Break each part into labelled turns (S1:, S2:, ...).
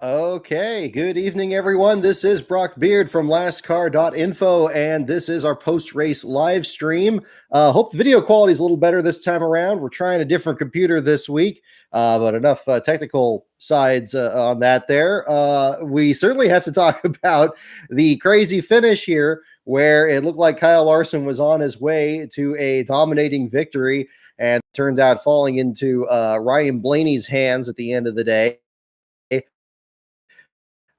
S1: Okay, good evening, everyone. This is Brock Beard from lastcar.info, and this is our post-race live stream. Hope the video quality is a little better this time around. We're trying a different computer this week, but enough technical sides on that there. We certainly have to talk about the crazy finish here, where it looked like Kyle Larson was on his way to a dominating victory and turned out falling into Ryan Blaney's hands at the end of the day.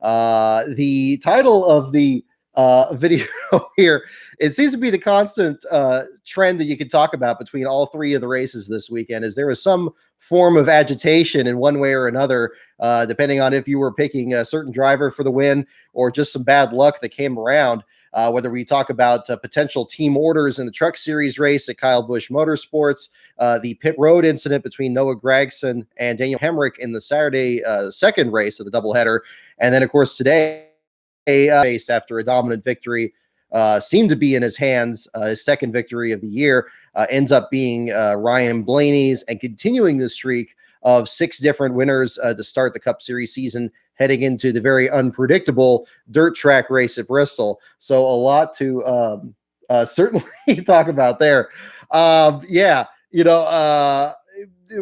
S1: The title of the video here, it seems to be the constant trend that you could talk about between all three of the races this weekend, is there was some form of agitation in one way or another, depending on if you were picking a certain driver for the win or just some bad luck that came around. Whether we talk about potential team orders in the Truck Series race at Kyle Busch Motorsports, the pit road incident between Noah Gragson and Daniel Hemrick in the Saturday second race of the doubleheader, and then, of course, today, faced after a dominant victory, seemed to be in his hands, his second victory of the year, ends up being Ryan Blaney's, and continuing the streak of 6 different winners to start the Cup Series season, heading into the very unpredictable dirt track race at Bristol. So a lot to certainly talk about there. Yeah,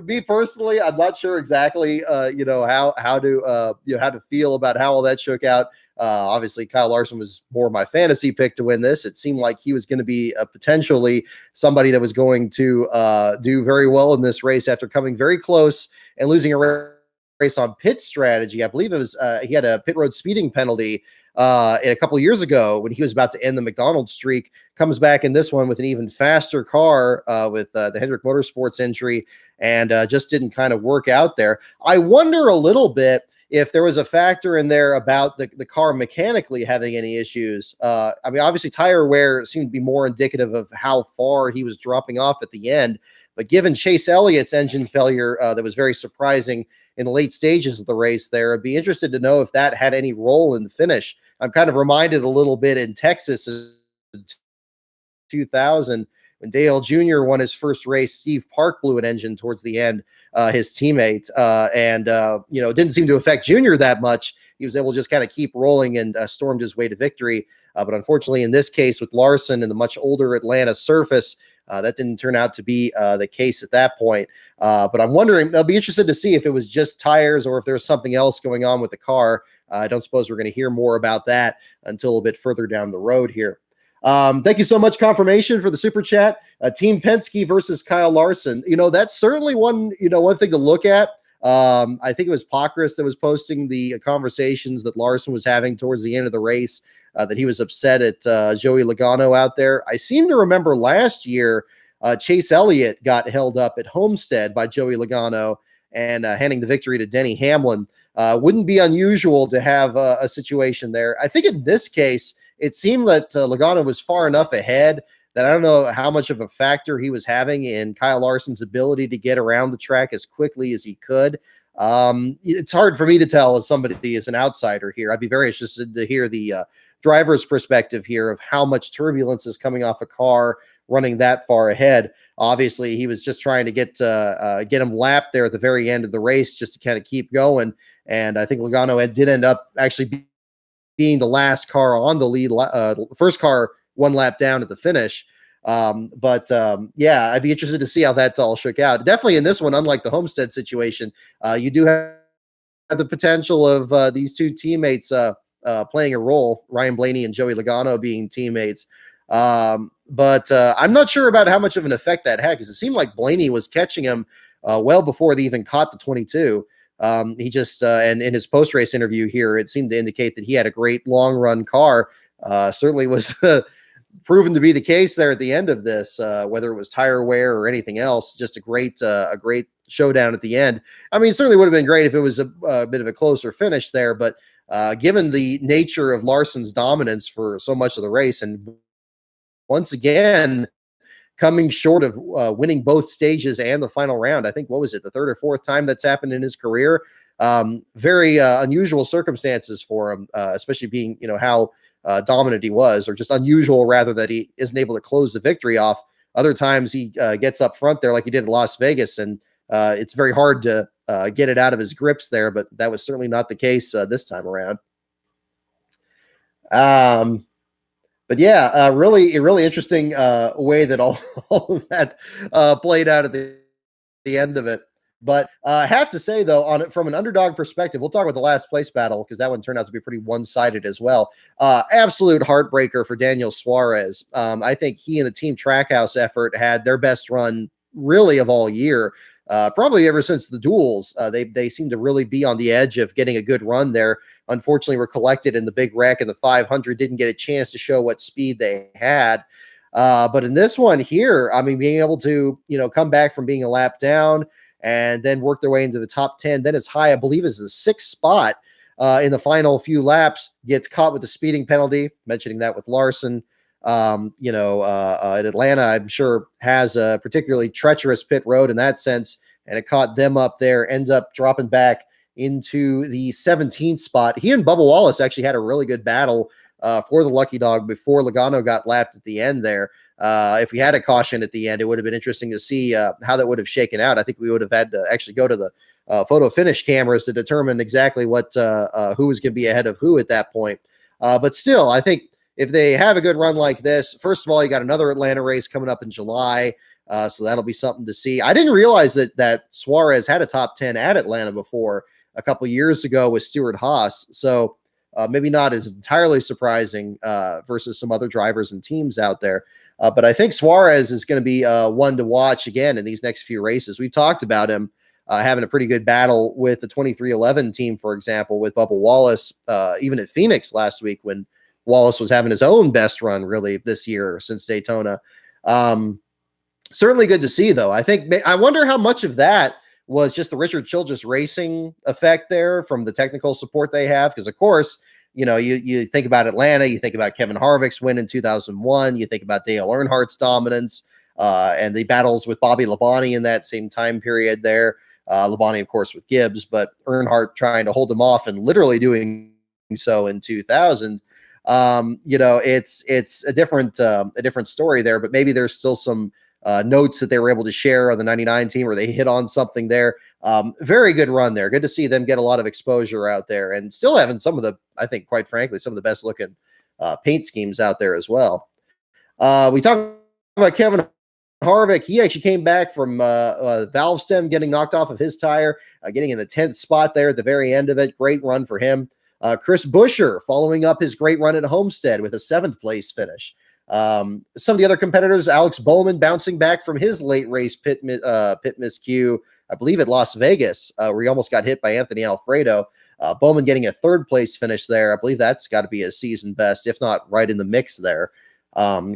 S1: me personally, I'm not sure exactly, how to feel about how all that shook out. Obviously, Kyle Larson was more my fantasy pick to win this. It seemed like he was going to be potentially somebody that was going to do very well in this race after coming very close and losing a race on pit strategy. I believe it was he had a pit road speeding penalty a couple of years ago when he was about to end the McDonald's streak. Comes back in this one with an even faster car with the Hendrick Motorsports injury, and just didn't kind of work out there. I wonder a little bit if there was a factor in there about the car mechanically having any issues. I mean, obviously tire wear seemed to be more indicative of how far he was dropping off at the end, but given Chase Elliott's engine failure that was very surprising in the late stages of the race there, I'd be interested to know if that had any role in the finish. I'm kind of reminded a little bit in Texas in 2000 when Dale Jr. won his first race. Steve Park blew an engine towards the end, his teammate, and it didn't seem to affect Jr. that much. He was able to just kind of keep rolling and stormed his way to victory. But unfortunately, in this case with Larson and the much older Atlanta surface, that didn't turn out to be the case at that point. But I'm wondering, I'll be interested to see if it was just tires or if there's something else going on with the car. I don't suppose we're going to hear more about that until a bit further down the road here. Thank you so much, Confirmation, for the super chat. Team Penske versus Kyle Larson. That's certainly one thing to look at. I think it was Pockrass that was posting the conversations that Larson was having towards the end of the race, that he was upset at Joey Logano out there. I seem to remember last year, Chase Elliott got held up at Homestead by Joey Logano and handing the victory to Denny Hamlin. Wouldn't be unusual to have a situation there. I think in this case, it seemed that Logano was far enough ahead that I don't know how much of a factor he was having in Kyle Larson's ability to get around the track as quickly as he could. It's hard for me to tell as somebody as an outsider here. I'd be very interested to hear the driver's perspective here of how much turbulence is coming off a car running that far ahead. Obviously, he was just trying to get him lapped there at the very end of the race just to kind of keep going. And I think Logano did end up actually being the last car on the lead, first car one lap down at the finish. Yeah, I'd be interested to see how that all shook out. Definitely in this one, unlike the Homestead situation, you do have the potential of these two teammates playing a role, Ryan Blaney and Joey Logano being teammates. But I'm not sure about how much of an effect that had, because it seemed like Blaney was catching him well before they even caught the 22. He just, and in his post-race interview here, it seemed to indicate that he had a great long-run car. Certainly was proven to be the case there at the end of this, whether it was tire wear or anything else. Just a great showdown at the end. I mean, it certainly would have been great if it was a bit of a closer finish there, but given the nature of Larson's dominance for so much of the race, and once again, coming short of winning both stages and the final round. I think, what was it, the third or fourth time that's happened in his career? Very unusual circumstances for him, especially being, how dominant he was, or just unusual rather that he isn't able to close the victory off. Other times he gets up front there like he did in Las Vegas, and it's very hard to get it out of his grips there, but that was certainly not the case this time around. But yeah, really interesting way that all of that played out at the end of it. But I have to say, though, on it from an underdog perspective, we'll talk about the last place battle because that one turned out to be pretty one-sided as well. Absolute heartbreaker for Daniel Suarez. I think he and the Team Trackhouse effort had their best run really of all year. Probably ever since the duels. They seem to really be on the edge of getting a good run there. Unfortunately, were collected in the big wreck, and the 500 didn't get a chance to show what speed they had. But in this one here, I mean, being able to, come back from being a lap down and then work their way into the top 10, then as high, I believe, as the 6th spot in the final few laps, gets caught with the speeding penalty, mentioning that with Larson. In Atlanta, I'm sure has a particularly treacherous pit road in that sense, and it caught them up there, ends up dropping back into the 17th spot. He and Bubba Wallace actually had a really good battle for the lucky dog before Logano got lapped at the end there. If we had a caution at the end, it would have been interesting to see how that would have shaken out. I think we would have had to actually go to the photo finish cameras to determine exactly what who was going to be ahead of who at that point. But still, I think if they have a good run like this, first of all, you got another Atlanta race coming up in July. So that'll be something to see. I didn't realize that Suarez had a top 10 at Atlanta before a couple years ago with Stewart Haas. So maybe not as entirely surprising versus some other drivers and teams out there. But I think Suarez is going to be one to watch again in these next few races. We've talked about him having a pretty good battle with the 2311 team, for example, with Bubba Wallace, even at Phoenix last week when Wallace was having his own best run really this year since Daytona. Certainly good to see, though. I wonder how much of that was just the Richard Childress Racing effect there from the technical support they have. Because, of course, you think about Atlanta, you think about Kevin Harvick's win in 2001, you think about Dale Earnhardt's dominance and the battles with Bobby Labonte in that same time period there. Labonte, of course, with Gibbs, but Earnhardt trying to hold him off and literally doing so in 2000. It's a different story there, but maybe there's still some notes that they were able to share on the 99 team or they hit on something there. Very good run there. Good to see them get a lot of exposure out there and still having some of the, I think, quite frankly, some of the best looking paint schemes out there as well. We talked about Kevin Harvick. He actually came back from valve stem getting knocked off of his tire, getting in the 10th spot there at the very end of it. Great run for him. Chris Buescher following up his great run at Homestead with a 7th place finish. Some of the other competitors, Alex Bowman bouncing back from his late race pit miscue, I believe at Las Vegas, where he almost got hit by Anthony Alfredo. Bowman getting a 3rd place finish there. I believe that's got to be his season best, if not right in the mix there.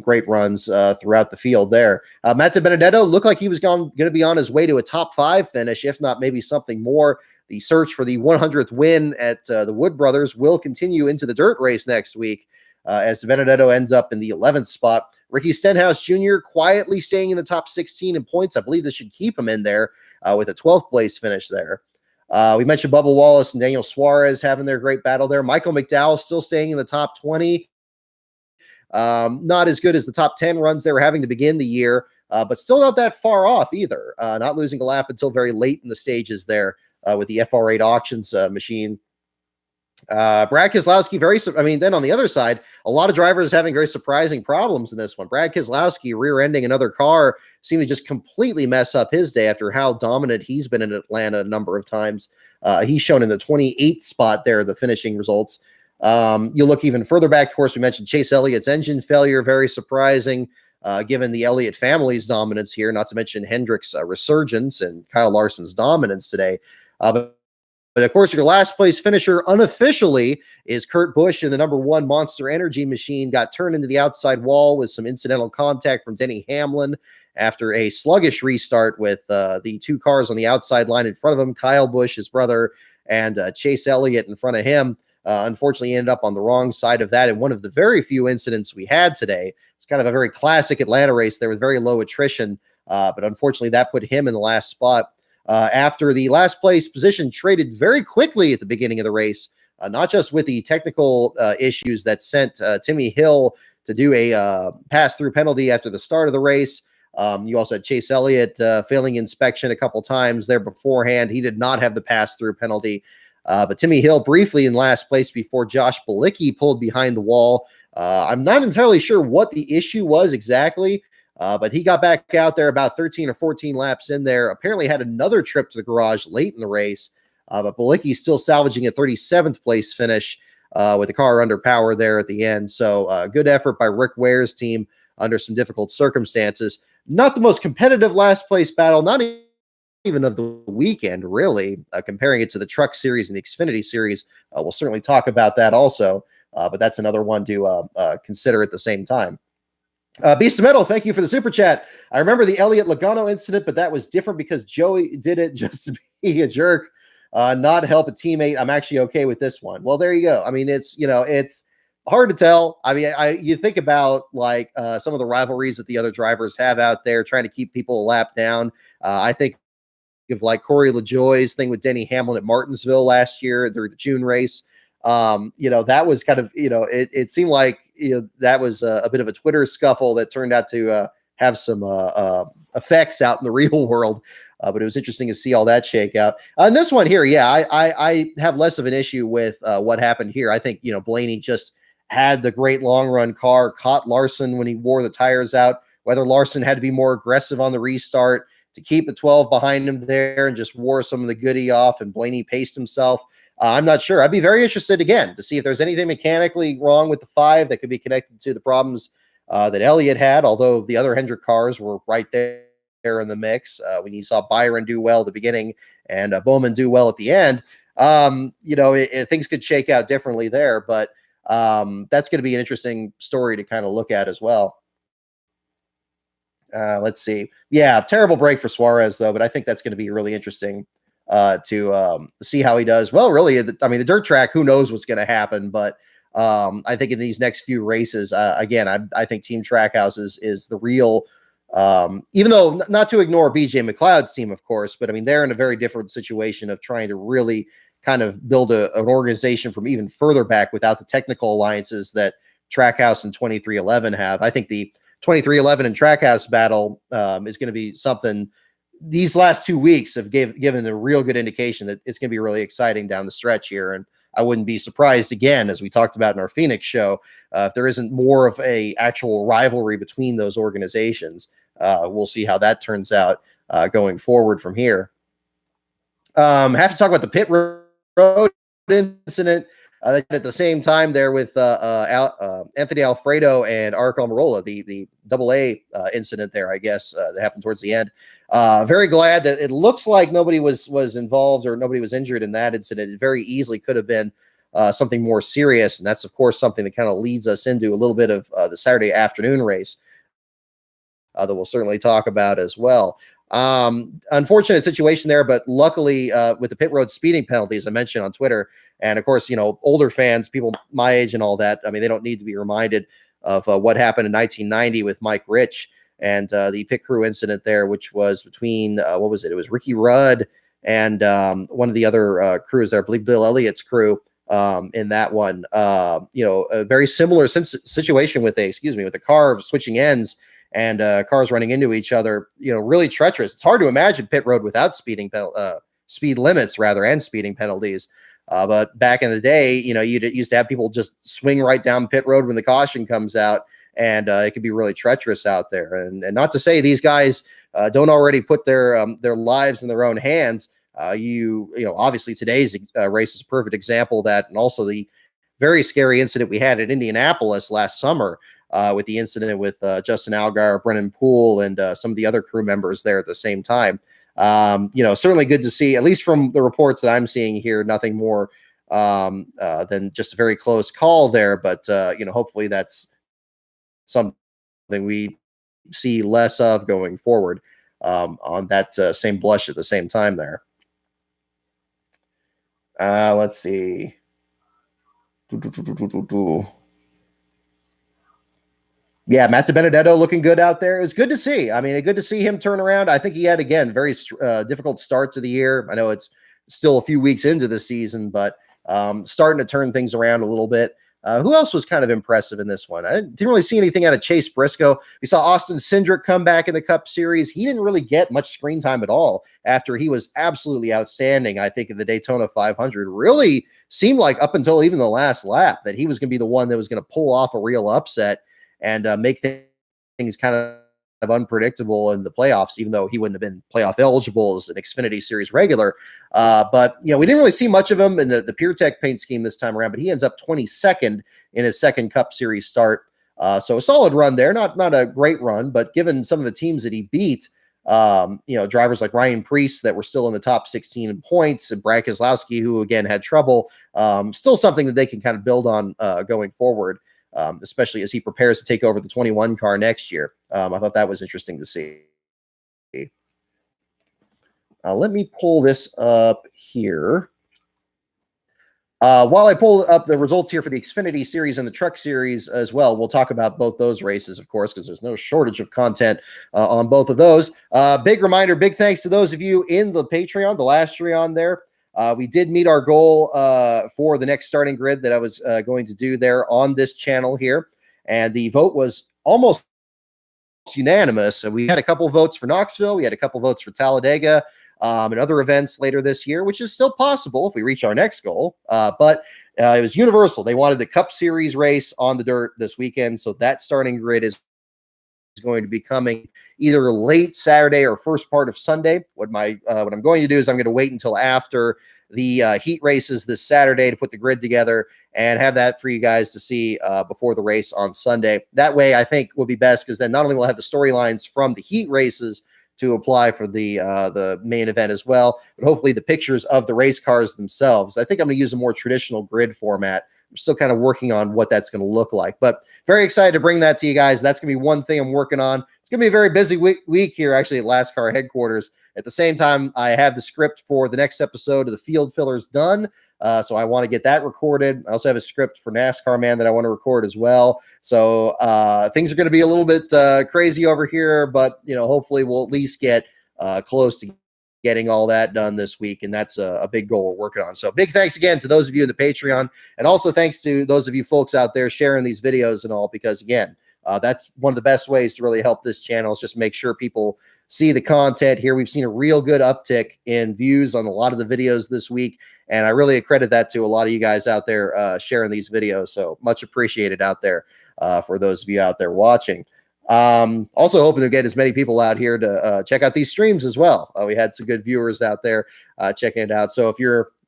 S1: Great runs throughout the field there. Matt DiBenedetto looked like he was going to be on his way to a top 5 finish, if not maybe something more. The search for the 100th win at the Wood Brothers will continue into the dirt race next week as DiBenedetto ends up in the 11th spot. Ricky Stenhouse Jr. quietly staying in the top 16 in points. I believe this should keep him in there with a 12th place finish there. We mentioned Bubba Wallace and Daniel Suarez having their great battle there. Michael McDowell still staying in the top 20. Not as good as the top 10 runs they were having to begin the year, but still not that far off either. Not losing a lap until very late in the stages there with the FR8 auctions machine. Brad Keselowski, then on the other side, a lot of drivers having very surprising problems in this one. Brad Keselowski rear-ending another car seemed to just completely mess up his day after how dominant he's been in Atlanta a number of times. He's shown in the 28th spot there, the finishing results. You look even further back, of course, we mentioned Chase Elliott's engine failure, very surprising, given the Elliott family's dominance here, not to mention Hendrick's resurgence and Kyle Larson's dominance today. But of course, your last place finisher unofficially is Kurt Busch in the number 1 Monster Energy machine. Got turned into the outside wall with some incidental contact from Denny Hamlin after a sluggish restart with the 2 cars on the outside line in front of him, Kyle Busch, his brother, and Chase Elliott in front of him. Unfortunately, ended up on the wrong side of that in one of the very few incidents we had today. It's kind of a very classic Atlanta race there with very low attrition, but unfortunately that put him in the last spot. After the last place position traded very quickly at the beginning of the race, not just with the technical issues that sent Timmy Hill to do a pass-through penalty after the start of the race, You also had Chase Elliott failing inspection a couple times there beforehand. He did not have the pass-through penalty. But Timmy Hill briefly in last place before Josh Bilicki pulled behind the wall. I'm not entirely sure what the issue was exactly, but he got back out there about 13 or 14 laps in there. Apparently had another trip to the garage late in the race, but Bilicki still salvaging a 37th place finish with the car under power there at the end. So good effort by Rick Ware's team under some difficult circumstances. Not the most competitive last place battle, not even of the weekend, really, comparing it to the Truck Series and the Xfinity Series. We'll certainly talk about that also, but that's another one to consider at the same time. Beast of Metal, thank you for the super chat. I remember the Elliott Logano incident, but that was different because Joey did it just to be a jerk, not help a teammate. I'm actually okay with this one. Well, there you go. I mean, it's hard to tell. I mean, you think about like some of the rivalries that the other drivers have out there, trying to keep people a lap down. I think of like Corey LaJoie's thing with Denny Hamlin at Martinsville last year during the June race. That was kind of, it seemed like, that was a bit of a Twitter scuffle that turned out to have some effects out in the real world. But it was interesting to see all that shake out. And this one here, yeah, I have less of an issue with what happened here. I think, Blaney just had the great long run car, caught Larson when he wore the tires out, whether Larson had to be more aggressive on the restart to keep the 12 behind him there and just wore some of the goodie off, and Blaney paced himself. I'm not sure. I'd be very interested again to see if there's anything mechanically wrong with the 5 that could be connected to the problems that Elliott had, although the other Hendrick cars were right there in the mix. When you saw Byron do well at the beginning and Bowman do well at the end, things could shake out differently there, but that's going to be an interesting story to kind of look at as well. Let's see. Yeah, terrible break for Suarez, though, but I think that's going to be really interesting to see how he does. Well, really, the dirt track, who knows what's going to happen, but I think in these next few races, again, I think Team Trackhouse is the real, even though not to ignore BJ McLeod's team, of course, but I mean, they're in a very different situation of trying to really kind of build an organization from even further back without the technical alliances that Trackhouse and 2311 have. I think the 2311 and Trackhouse battle is going to be something. These last 2 weeks have given a real good indication that it's going to be really exciting down the stretch here. And I wouldn't be surprised, again, as we talked about in our Phoenix show, if there isn't more of a actual rivalry between those organizations. We'll see how that turns out going forward from here. Have to talk about the pit road incident at the same time there with Anthony Alfredo and Arc Almirola, the AA incident there, I guess, that happened towards the end. Very glad that it looks like nobody was involved or nobody was injured in that incident. It very easily could have been something more serious, and that's, of course, something that kind of leads us into a little bit of the Saturday afternoon race that we'll certainly talk about as well. Unfortunate situation there, but luckily with the pit road speeding penalties I mentioned on Twitter, and of course, older fans, people my age and all that, I mean, they don't need to be reminded of what happened in 1990 with Mike Rich and the pit crew incident there, which was between, what was it? It was Ricky Rudd and one of the other crews there, I believe Bill Elliott's crew in that one. A very similar situation with a car switching ends and cars running into each other, really treacherous. It's hard to imagine pit road without speed limits rather, and speeding penalties. But back in the day, you used to have people just swing right down pit road when the caution comes out, and it could be really treacherous out there. And not to say these guys don't already put their lives in their own hands. Obviously today's race is a perfect example of that, and also the very scary incident we had at Indianapolis last summer with the incident with Justin Allgaier, Brennan Poole, and some of the other crew members there at the same time. Certainly good to see, at least from the reports that I'm seeing here, nothing more than just a very close call there. But, hopefully that's something we see less of going forward on that same blush at the same time there. Let's see. Yeah, Matt DiBenedetto looking good out there. It's good to see. I mean, good to see him turn around. I think he had, again, very difficult start to the year. I know it's still a few weeks into the season, but starting to turn things around a little bit. Who else was kind of impressive in this one? I didn't really see anything out of Chase Briscoe. We saw Austin Cindric come back in the Cup Series. He didn't really get much screen time at all after he was absolutely outstanding, I think, in the Daytona 500. Really seemed like up until even the last lap that he was going to be the one that was going to pull off a real upset and make things kind of unpredictable in the playoffs, even though he wouldn't have been playoff eligible as an Xfinity Series regular. But, we didn't really see much of him in the PureTech paint scheme this time around, but he ends up 22nd in his second Cup Series start. So a solid run there, not a great run, but given some of the teams that he beat, drivers like Ryan Preece that were still in the top 16 in points, and Brad Keselowski, who again had trouble, still something that they can kind of build on going forward. Especially as he prepares to take over the 21 car next year. I thought that was interesting to see. Let me pull this up here. While I pull up the results here for the Xfinity Series and the Truck Series as well, we'll talk about both those races, of course, because there's no shortage of content on both of those. Big reminder, big thanks to those of you in the Patreon, the Livestream there. We did meet our goal for the next starting grid that I was going to do there on this channel here. And the vote was almost unanimous. So we had a couple votes for Knoxville. We had a couple votes for Talladega and other events later this year, which is still possible if we reach our next goal. But it was universal. They wanted the Cup Series race on the dirt this weekend. So that starting grid is going to be coming either late Saturday or first part of Sunday. What I'm going to do is I'm going to wait until after the heat races this Saturday to put the grid together and have that for you guys to see before the race on Sunday. That way, I think will be best because then not only will I have the storylines from the heat races to apply for the main event as well, but hopefully the pictures of the race cars themselves. I think I'm going to use a more traditional grid format. I'm still kind of working on what that's going to look like, but very excited to bring that to you guys. That's going to be one thing I'm working on. It's going to be a very busy week here, actually, at Last Car headquarters. At the same time, I have the script for the next episode of the Field Fillers done, so I want to get that recorded. I also have a script for NASCAR Man that I want to record as well. So things are going to be a little bit crazy over here, but hopefully we'll at least get close to getting all that done this week, and that's a big goal we're working on. So big thanks again to those of you in the Patreon, and also thanks to those of you folks out there sharing these videos and all, because again, that's one of the best ways to really help this channel is just make sure people see the content here. We've seen a real good uptick in views on a lot of the videos this week, and I really accredit that to a lot of you guys out there sharing these videos. So much appreciated out there for those of you out there watching. Also hoping to get as many people out here to check out these streams as well. We had some good viewers out there checking it out. So if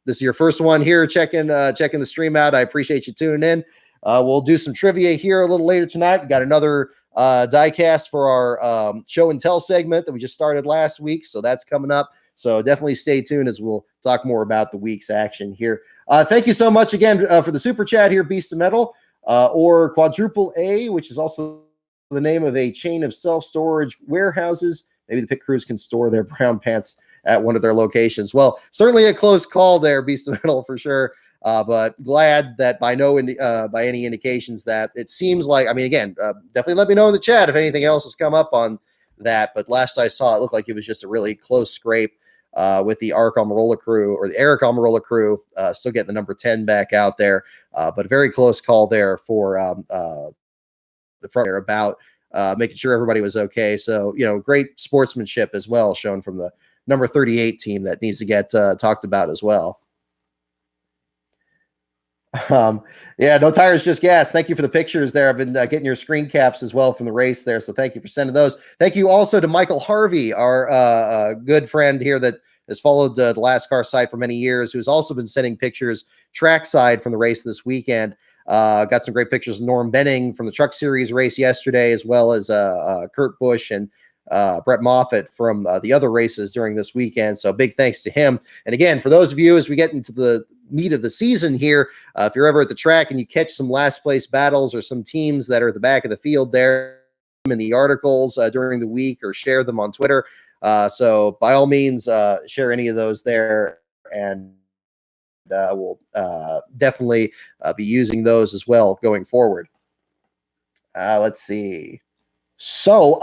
S1: this is your first one here checking the stream out, I appreciate you tuning in. We'll do some trivia here a little later tonight. We got another diecast for our show and tell segment that we just started last week, so that's coming up. So definitely stay tuned as we'll talk more about the week's action here. Thank you so much again for the super chat here, Beast of Metal, or Quadruple A, which is also the name of a chain of self-storage warehouses. Maybe the pit crews can store their brown pants at one of their locations. Well, certainly a close call there, Beast of Metal, for sure. But glad that by any indications that it seems like, definitely let me know in the chat if anything else has come up on that. But last I saw, it looked like it was just a really close scrape with the Eric Almirola crew still getting the number 10 back out there. But a very close call there for the front there about making sure everybody was okay. So, great sportsmanship as well shown from the number 38 team that needs to get talked about as well. No tires, just gas. Thank you for the pictures there. I've been getting your screen caps as well from the race there. So thank you for sending those. Thank you also to Michael Harvey, our good friend here that has followed the Last Car site for many years, who's also been sending pictures trackside from the race this weekend. Got some great pictures of Norm Benning from the Truck Series race yesterday, as well as Kurt Busch and Brett Moffitt from the other races during this weekend. So big thanks to him. And again, for those of you, as we get into the meat of the season here, if you're ever at the track and you catch some last place battles or some teams that are at the back of the field there in the articles during the week, or share them on Twitter. So by all means, share any of those there, and we'll definitely be using those as well going forward. Let's see. So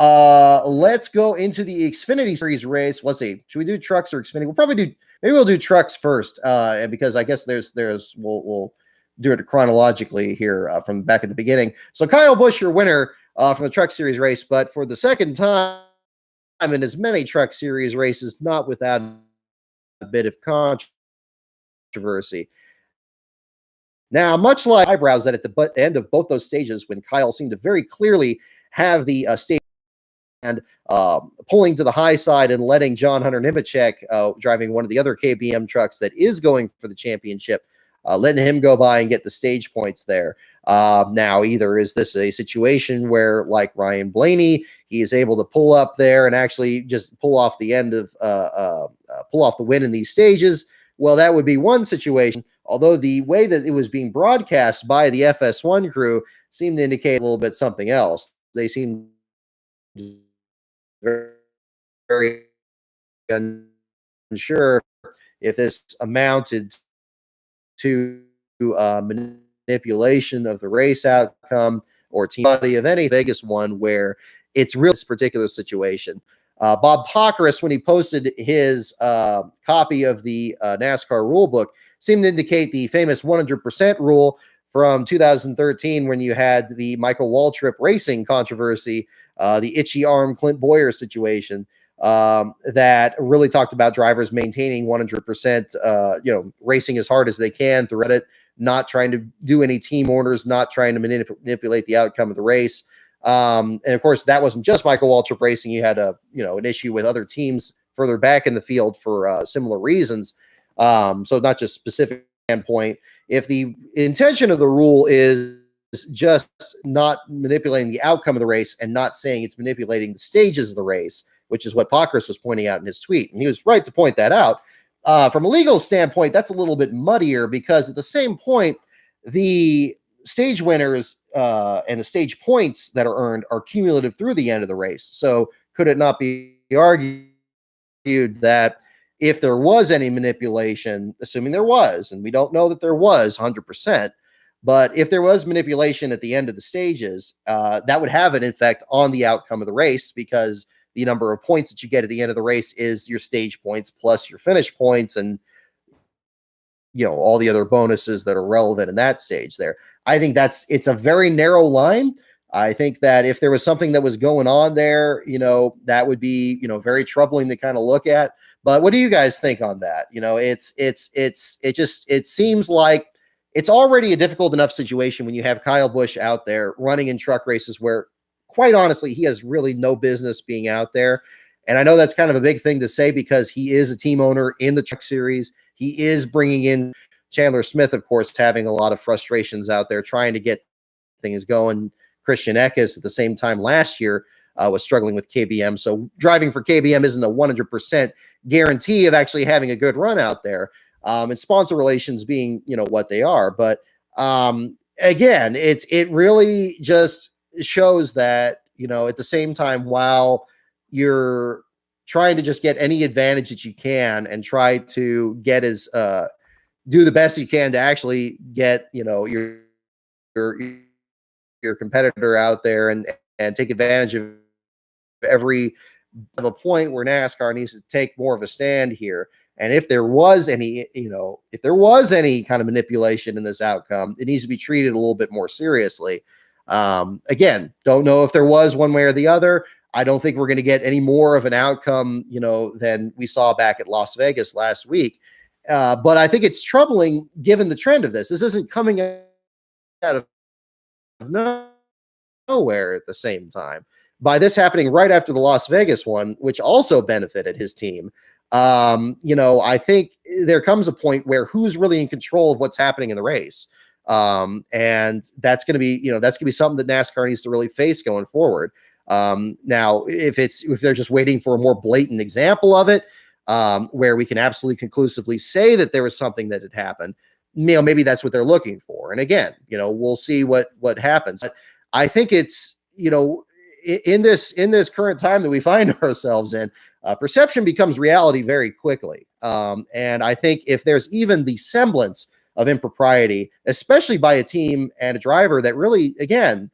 S1: let's go into the Xfinity Series race. Let's see. Should we do trucks or Xfinity? We'll probably do. Maybe we'll do trucks first, and because I guess we'll do it chronologically here from back at the beginning. So Kyle Busch, your winner from the Truck Series race, but for the second time in as many Truck Series races, not without a bit of controversy. Now, much like eyebrows that at the end of both those stages, when Kyle seemed to very clearly have the stage and pulling to the high side and letting John Hunter Nemechek, driving one of the other KBM trucks that is going for the championship, letting him go by and get the stage points there. Now, either is this a situation where, like Ryan Blaney, he is able to pull up there and actually just pull off the end of pull off the win in these stages. Well, that would be one situation. Although the way that it was being broadcast by the FS1 crew seemed to indicate a little bit something else. They seemed very, very unsure if this amounted to manipulation of the race outcome or team body of any Vegas one where it's really this particular situation. Bob Pockrass, when he posted his copy of the NASCAR rulebook, seemed to indicate the famous 100% rule from 2013 when you had the Michael Waltrip racing controversy, the itchy arm Clint Boyer situation, that really talked about drivers maintaining 100%, racing as hard as they can throughout it, not trying to do any team orders, not trying to manipulate the outcome of the race. And of course, that wasn't just Michael Waltrip racing. You had an issue with other teams further back in the field for similar reasons. So not just specific standpoint. If the intention of the rule is just not manipulating the outcome of the race and not saying it's manipulating the stages of the race, which is what Pockrass was pointing out in his tweet, and he was right to point that out. From a legal standpoint, that's a little bit muddier because at the same point, the stage winners and the stage points that are earned are cumulative through the end of the race. So could it not be argued that if there was any manipulation, assuming there was, and we don't know that there was 100%, but if there was manipulation at the end of the stages, that would have an effect on the outcome of the race because the number of points that you get at the end of the race is your stage points plus your finish points and all the other bonuses that are relevant in that stage there. I think it's a very narrow line. I think that if there was something that was going on there, that would be, very troubling to kind of look at. But what do you guys think on that? It seems like it's already a difficult enough situation when you have Kyle Busch out there running in truck races where, quite honestly, he has really no business being out there. And I know that's kind of a big thing to say because he is a team owner in the Truck Series. He is bringing in Chandler Smith, of course, having a lot of frustrations out there trying to get things going. Christian Eckes at the same time last year was struggling with KBM. So driving for KBM isn't a 100% guarantee of actually having a good run out there. And sponsor relations being, what they are. But again, it really just shows that, at the same time, while you're trying to just get any advantage that you can and try to get as do the best you can to actually get, your competitor out there and take advantage of every of a point where NASCAR needs to take more of a stand here. And if there was any, kind of manipulation in this outcome, it needs to be treated a little bit more seriously. Again, don't know if there was one way or the other. I don't think we're going to get any more of an outcome, than we saw back at Las Vegas last week. But I think it's troubling given the trend of this. This isn't coming out of nowhere at the same time. By this happening right after the Las Vegas one, which also benefited his team, I think there comes a point where who's really in control of what's happening in the race. And that's going to be, something that NASCAR needs to really face going forward. Now, if they're just waiting for a more blatant example of it, where we can absolutely conclusively say that there was something that had happened, maybe that's what they're looking for. And again, we'll see what happens. But I think it's, in this current time that we find ourselves in, perception becomes reality very quickly. And I think if there's even the semblance of impropriety, especially by a team and a driver that really, again,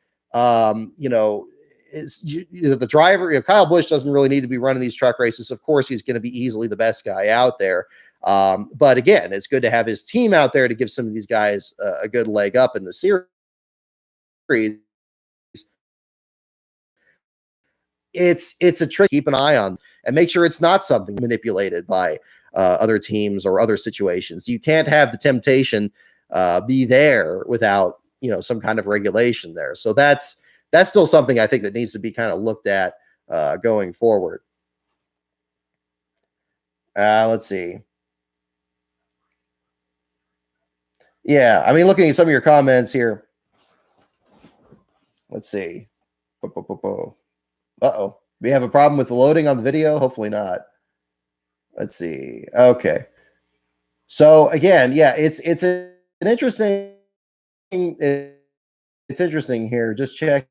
S1: is the driver, Kyle Busch doesn't really need to be running these truck races. Of course, he's going to be easily the best guy out there. But again, it's good to have his team out there to give some of these guys a good leg up in the series. It's a trick. Keep an eye on and make sure it's not something manipulated by other teams or other situations. You can't have the temptation be there without some kind of regulation there. So that's still something I think that needs to be kind of looked at going forward. Let's see. Yeah, I mean, looking at some of your comments here. Let's see. Uh-oh. We have a problem with the loading on the video? Hopefully not. Let's see. Okay. So again, yeah, it's an interesting it's interesting here. Just checking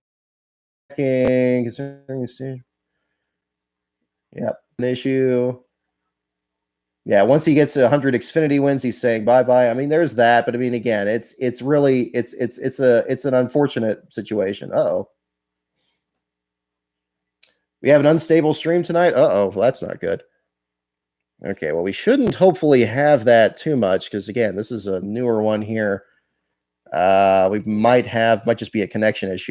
S1: concerning the stage. Yep, an issue. Yeah, once he gets 100 Xfinity wins, he's saying bye-bye. I mean, there's that, but I mean, again, it's really it's an unfortunate situation. Uh-oh. We have an unstable stream tonight. Uh-oh, well, that's not good. Okay, well, we shouldn't hopefully have that too much because again, this is a newer one here. We might just be a connection issue.